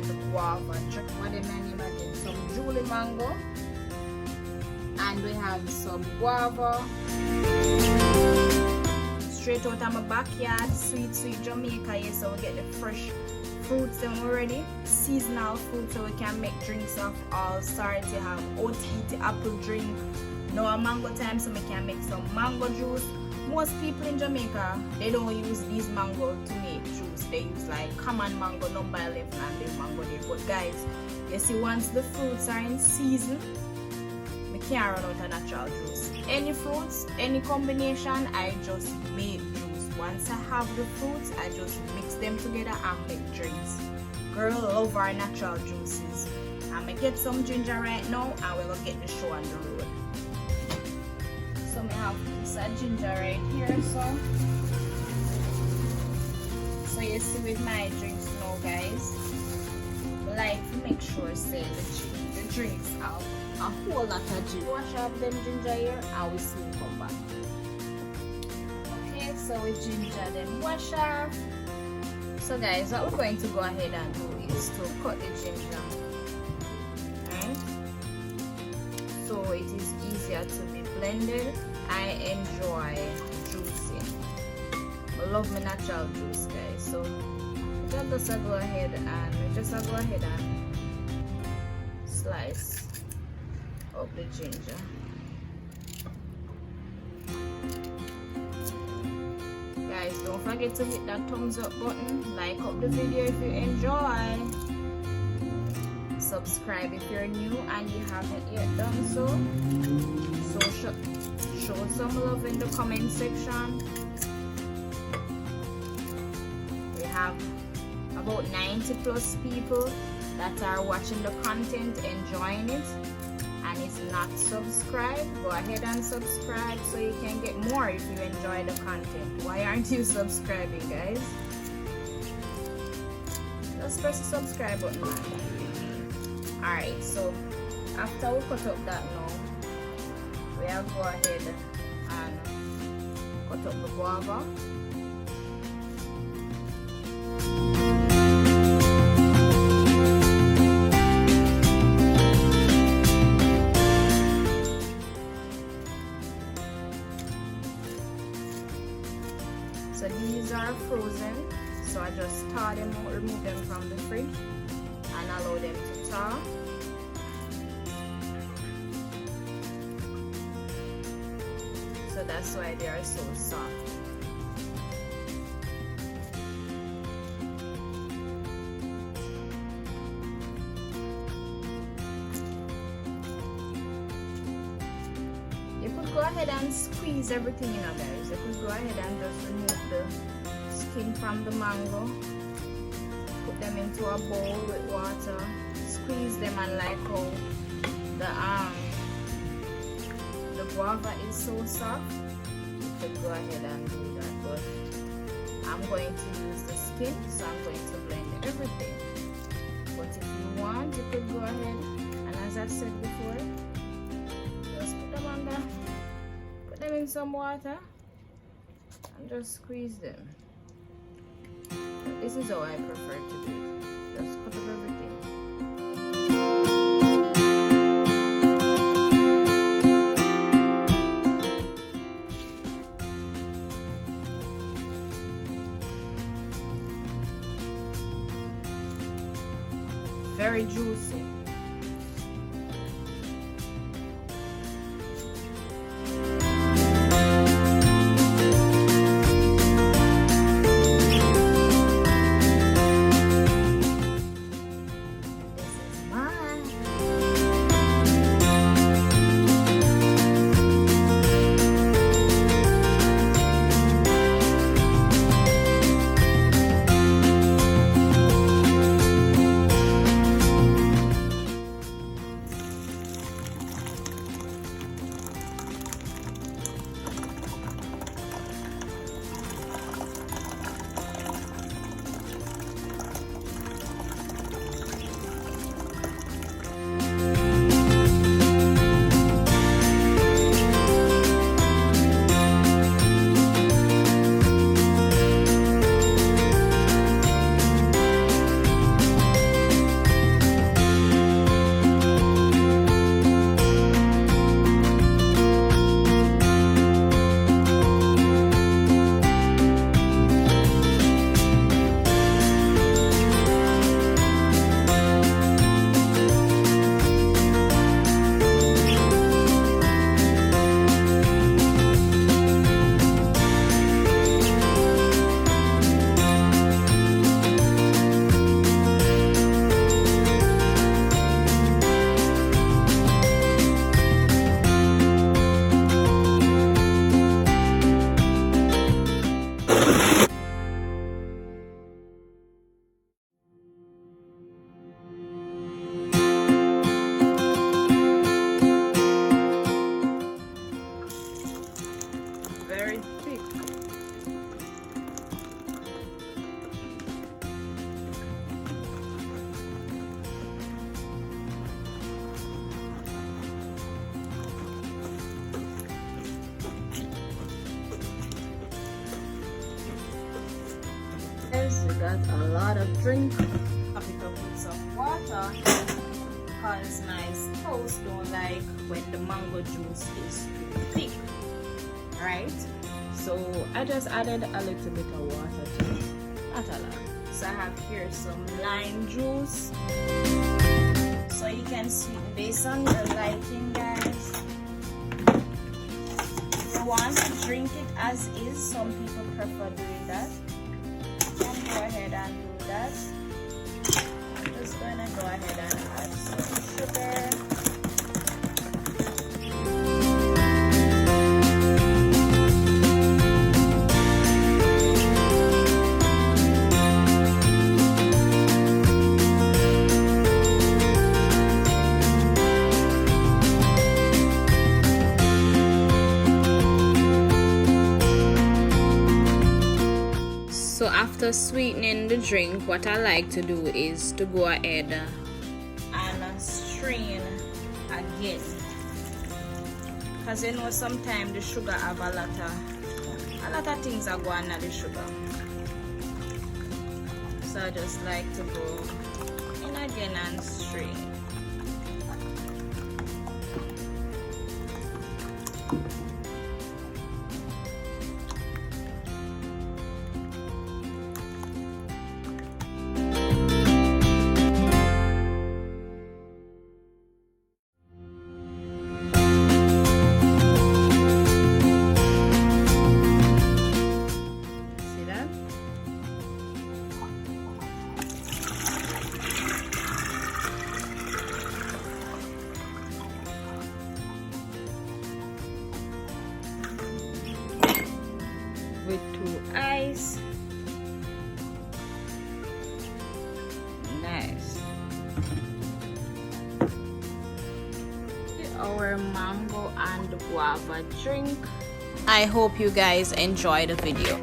the guava. Check what the name again. Some Julie mango. And we have some guava. Straight out of my backyard, sweet Jamaica. Yes, so we get the fresh fruits them already. Seasonal fruit, so we can make drinks of all sorts. You have oat apple drink. Now a mango time, so we can make some mango juice. Most people in Jamaica, they don't use these mango to make juice. They use like common mango, number 11 and the mango there. But guys, you see, once the fruits are in season, we can't run out of natural juice. Any fruits, any combination, I just make juice. Once I have the fruits, I just mix them together and make drinks. Girl love our natural juices. I'm gonna get some ginger right now and we're gonna get the show on the road. So I have this ginger right here, so you see with my drinks now, guys, I like to make sure say the drinks have a whole lot of ginger. Wash up them ginger here and we soon come back. Okay, so we ginger them wash off. So guys, what we're going to go ahead and do is to cut the ginger. Right? So it is easier to be blended. I enjoy juicing. I love my natural juice, guys. So just go ahead and slice up the ginger. Guys, don't forget to hit that thumbs up button, like up the video if you enjoy, subscribe if you're new and you haven't yet done so. So show some love in the comment section. We have about 90 plus people that are watching the content, enjoying it, and it's not subscribed. Go ahead and subscribe so you can get more if you enjoy the content. Why aren't you subscribing, guys? Just press the subscribe button. Alright, so after we cut up that now, we will go ahead and cut up the guava. So these are frozen, so I just thaw them out, remove them from the fridge and allow them to thaw. So that's why they are so soft. You could go ahead and squeeze everything in, guys. You could go ahead and just remove the skin from the mango, put them into a bowl with water, squeeze them, and like how the guava is so soft, you could go ahead and do that. But I'm going to use the skin, so I'm going to blend everything. But if you want, you could go ahead and, as I said before, just put them on put them in some water and just squeeze them. But this is how I prefer to do it. Just cut up everything. Very juicy. that a lot of drink. Top it up with some water because my spouse don't like when the mango juice is too thick, right? So I just added a little bit of water to it, not a lot. So I have here some lime juice, so you can sweeten based on your liking, guys. If you want to drink it as is, some people prefer doing that. You can go ahead and do that. I'm just going to go ahead and add some sugar. So after sweetening the drink, what I like to do is to go ahead and strain again, because you know sometimes the sugar have a lot of things are going on the sugar. So I just like to go in again and strain. With 2 ice. Nice. Our mango and guava drink. I hope you guys enjoy the video.